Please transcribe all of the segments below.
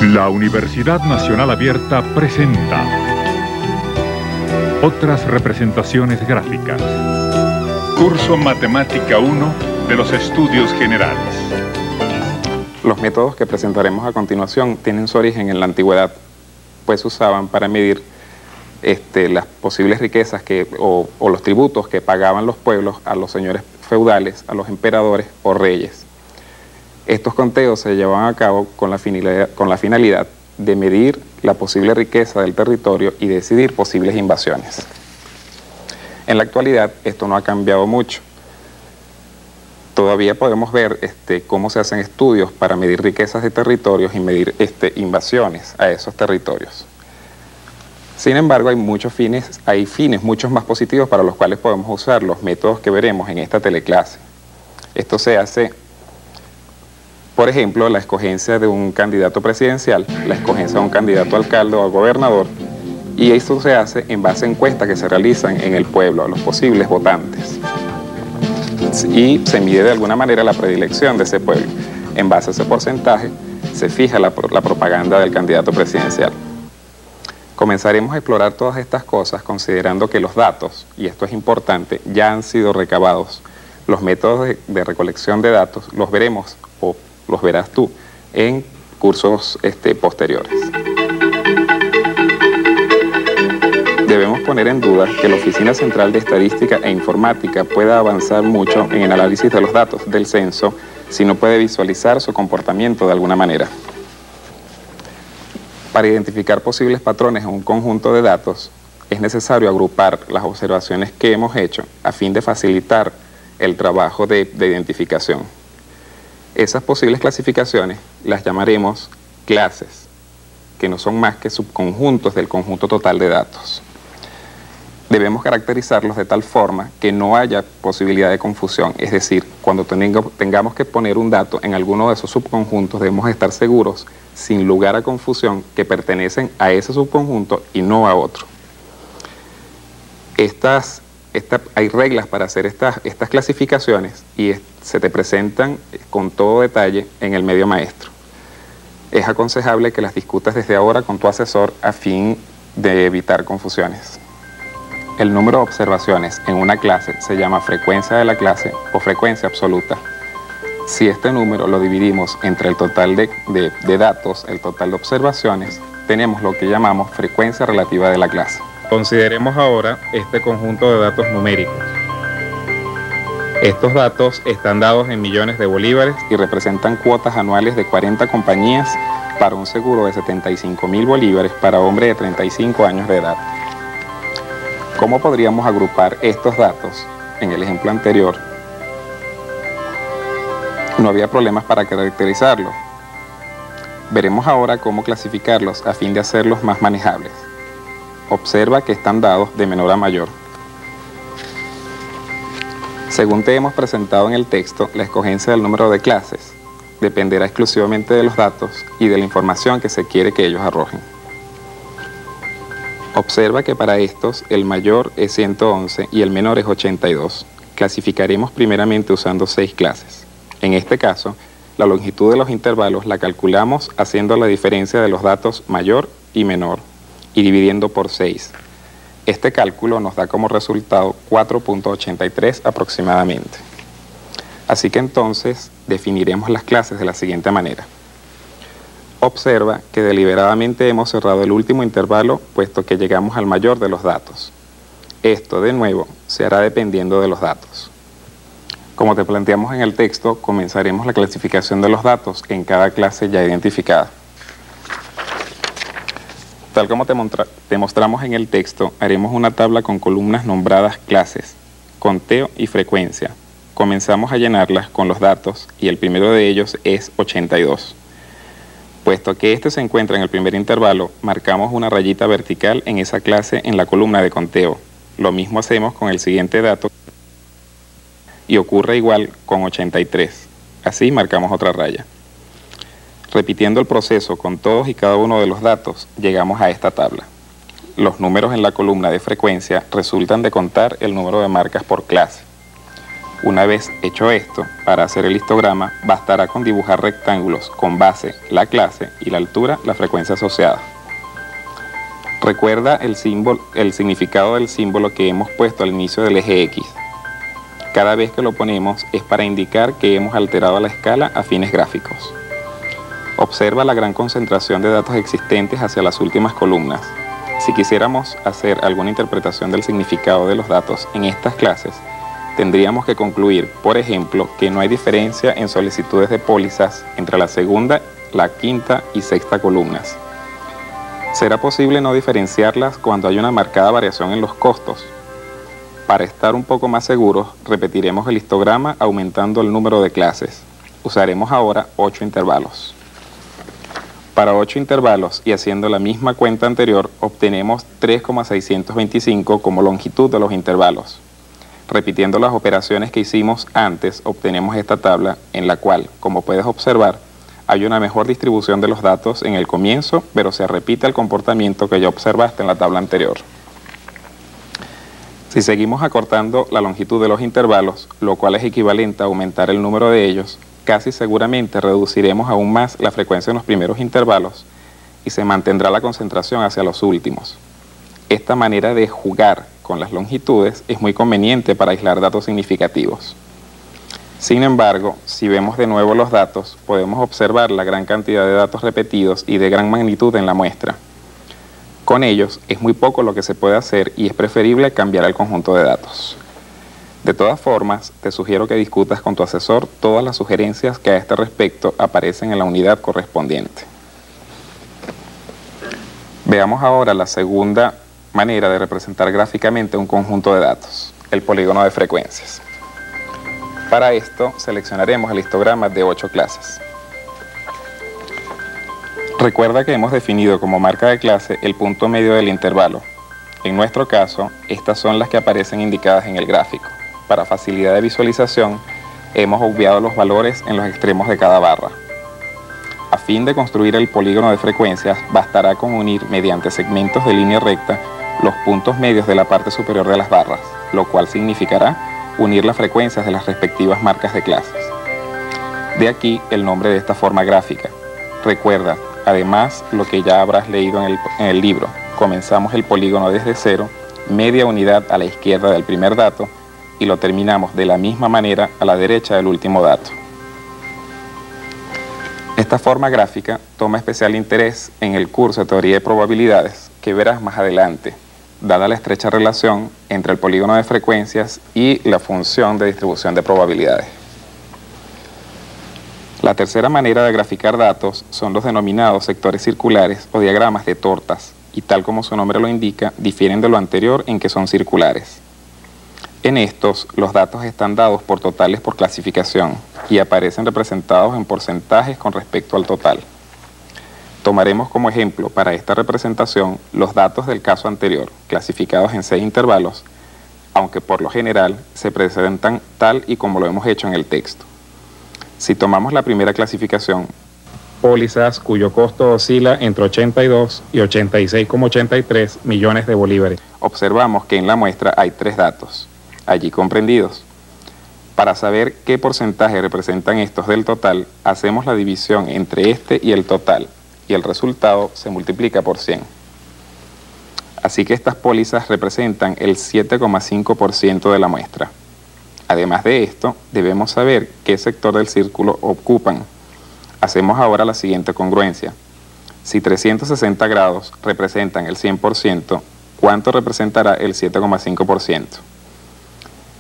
La Universidad Nacional Abierta presenta otras representaciones gráficas. Curso Matemática 1 de los Estudios Generales. Los métodos que presentaremos a continuación tienen su origen en la antigüedad, pues se usaban para medir las posibles riquezas o los tributos que pagaban los pueblos a los señores feudales, a los emperadores o reyes. Estos conteos se llevaban a cabo con la finalidad de medir la posible riqueza del territorio y decidir posibles invasiones. En la actualidad esto no ha cambiado mucho. Todavía podemos ver cómo se hacen estudios para medir riquezas de territorios y medir invasiones a esos territorios. Sin embargo, hay fines muchos más positivos para los cuales podemos usar los métodos que veremos en esta teleclase. Esto se hace, por ejemplo, la escogencia de un candidato presidencial, la escogencia de un candidato a alcalde o a gobernador, y esto se hace en base a encuestas que se realizan en el pueblo, a los posibles votantes. Y se mide de alguna manera la predilección de ese pueblo. En base a ese porcentaje se fija la propaganda del candidato presidencial. Comenzaremos a explorar todas estas cosas considerando que los datos, y esto es importante, ya han sido recabados. Los métodos de recolección de datos los veremos o los verás tú en cursos posteriores. Debemos poner en duda que la Oficina Central de Estadística e Informática pueda avanzar mucho en el análisis de los datos del censo si no puede visualizar su comportamiento de alguna manera. Para identificar posibles patrones en un conjunto de datos, es necesario agrupar las observaciones que hemos hecho a fin de facilitar el trabajo de identificación. Esas posibles clasificaciones las llamaremos clases, que no son más que subconjuntos del conjunto total de datos. Debemos caracterizarlos de tal forma que no haya posibilidad de confusión, es decir, cuando tengamos que poner un dato en alguno de esos subconjuntos debemos estar seguros, sin lugar a confusión, que pertenecen a ese subconjunto y no a otro. Hay reglas para hacer estas clasificaciones y se te presentan con todo detalle en el medio maestro. Es aconsejable que las discutas desde ahora con tu asesor a fin de evitar confusiones. El número de observaciones en una clase se llama frecuencia de la clase o frecuencia absoluta. Si este número lo dividimos entre el total de datos, el total de observaciones, tenemos lo que llamamos frecuencia relativa de la clase. Consideremos ahora este conjunto de datos numéricos. Estos datos están dados en millones de bolívares y representan cuotas anuales de 40 compañías para un seguro de 75.000 bolívares para hombres de 35 años de edad. ¿Cómo podríamos agrupar estos datos? En el ejemplo anterior, no había problemas para caracterizarlos. Veremos ahora cómo clasificarlos a fin de hacerlos más manejables. Observa que están dados de menor a mayor. Según te hemos presentado en el texto, la escogencia del número de clases dependerá exclusivamente de los datos y de la información que se quiere que ellos arrojen. Observa que para estos el mayor es 111 y el menor es 82. Clasificaremos primeramente usando 6 clases. En este caso, la longitud de los intervalos la calculamos haciendo la diferencia de los datos mayor y menor y dividiendo por 6. Este cálculo nos da como resultado 4.83 aproximadamente. Así que entonces definiremos las clases de la siguiente manera. Observa que deliberadamente hemos cerrado el último intervalo puesto que llegamos al mayor de los datos. Esto, de nuevo, se hará dependiendo de los datos. Como te planteamos en el texto, comenzaremos la clasificación de los datos en cada clase ya identificada. Tal como te mostramos en el texto, haremos una tabla con columnas nombradas clases, conteo y frecuencia. Comenzamos a llenarlas con los datos y el primero de ellos es 82. Puesto que este se encuentra en el primer intervalo, marcamos una rayita vertical en esa clase en la columna de conteo. Lo mismo hacemos con el siguiente dato y ocurre igual con 83. Así marcamos otra raya. Repitiendo el proceso con todos y cada uno de los datos, llegamos a esta tabla. Los números en la columna de frecuencia resultan de contar el número de marcas por clase. Una vez hecho esto, para hacer el histograma bastará con dibujar rectángulos con base la clase y la altura la frecuencia asociada. Recuerda el significado del símbolo que hemos puesto al inicio del eje X. Cada vez que lo ponemos es para indicar que hemos alterado la escala a fines gráficos. Observa la gran concentración de datos existentes hacia las últimas columnas. Si quisiéramos hacer alguna interpretación del significado de los datos en estas clases, tendríamos que concluir, por ejemplo, que no hay diferencia en solicitudes de pólizas entre la segunda, la quinta y sexta columnas. Será posible no diferenciarlas cuando hay una marcada variación en los costos. Para estar un poco más seguros, repetiremos el histograma aumentando el número de clases. Usaremos ahora 8 intervalos. Para 8 intervalos y haciendo la misma cuenta anterior, obtenemos 3,625 como longitud de los intervalos. Repitiendo las operaciones que hicimos antes, obtenemos esta tabla en la cual, como puedes observar, hay una mejor distribución de los datos en el comienzo, pero se repite el comportamiento que ya observaste en la tabla anterior. Si seguimos acortando la longitud de los intervalos, lo cual es equivalente a aumentar el número de ellos, casi seguramente reduciremos aún más la frecuencia en los primeros intervalos y se mantendrá la concentración hacia los últimos. Esta manera de jugar con las longitudes es muy conveniente para aislar datos significativos. Sin embargo, si vemos de nuevo los datos, podemos observar la gran cantidad de datos repetidos y de gran magnitud en la muestra. Con ellos es muy poco lo que se puede hacer y es preferible cambiar el conjunto de datos. De todas formas, te sugiero que discutas con tu asesor todas las sugerencias que a este respecto aparecen en la unidad correspondiente. Veamos ahora la segunda manera de representar gráficamente un conjunto de datos, el polígono de frecuencias. Para esto, seleccionaremos el histograma de 8 clases. Recuerda que hemos definido como marca de clase el punto medio del intervalo. En nuestro caso, estas son las que aparecen indicadas en el gráfico. Para facilidad de visualización, hemos obviado los valores en los extremos de cada barra. A fin de construir el polígono de frecuencias, bastará con unir mediante segmentos de línea recta los puntos medios de la parte superior de las barras, lo cual significará unir las frecuencias de las respectivas marcas de clases. De aquí el nombre de esta forma gráfica. Recuerda, además, lo que ya habrás leído en el libro. Comenzamos el polígono desde cero, media unidad a la izquierda del primer dato, y lo terminamos de la misma manera a la derecha del último dato. Esta forma gráfica toma especial interés en el curso de teoría de probabilidades que verás más adelante, dada la estrecha relación entre el polígono de frecuencias y la función de distribución de probabilidades. La tercera manera de graficar datos son los denominados sectores circulares o diagramas de tortas, y tal como su nombre lo indica, difieren de lo anterior en que son circulares. En estos, los datos están dados por totales por clasificación y aparecen representados en porcentajes con respecto al total. Tomaremos como ejemplo para esta representación los datos del caso anterior, clasificados en 6 intervalos, aunque por lo general se presentan tal y como lo hemos hecho en el texto. Si tomamos la primera clasificación, pólizas cuyo costo oscila entre 82 y 86,83 millones de bolívares, observamos que en la muestra hay 3 datos, allí comprendidos. Para saber qué porcentaje representan estos del total, hacemos la división entre este y el total, y el resultado se multiplica por 100. Así que estas pólizas representan el 7,5% de la muestra. Además de esto, debemos saber qué sector del círculo ocupan. Hacemos ahora la siguiente congruencia. Si 360 grados representan el 100%, ¿cuánto representará el 7,5%?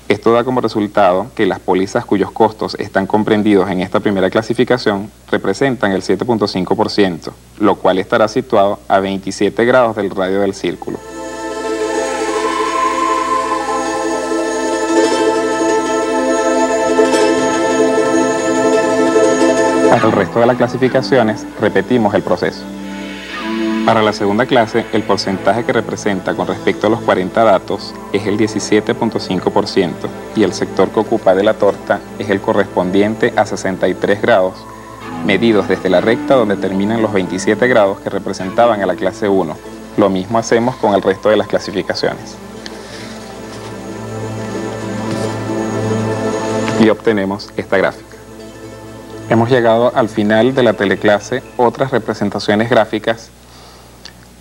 Esto da como resultado que las pólizas cuyos costos están comprendidos en esta primera clasificación representan el 7,5%, lo cual estará situado a 27 grados del radio del círculo. Para el resto de las clasificaciones, repetimos el proceso. Para la segunda clase, el porcentaje que representa con respecto a los 40 datos es el 17,5% y el sector que ocupa de la torta es el correspondiente a 63 grados, medidos desde la recta donde terminan los 27 grados que representaban a la clase 1. Lo mismo hacemos con el resto de las clasificaciones. y obtenemos esta gráfica. Hemos llegado al final de la teleclase Otras representaciones gráficas,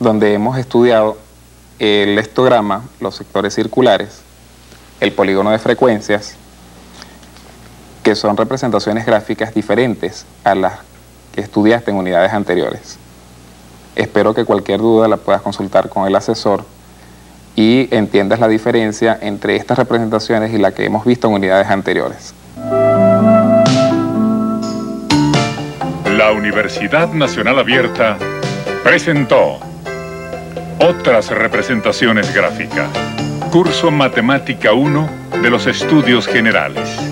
donde hemos estudiado el histograma, los sectores circulares, el polígono de frecuencias, que son representaciones gráficas diferentes a las que estudiaste en unidades anteriores. Espero que cualquier duda la puedas consultar con el asesor y entiendas la diferencia entre estas representaciones y la que hemos visto en unidades anteriores. La Universidad Nacional Abierta presentó Otras representaciones gráficas. Curso Matemática 1 de los Estudios Generales.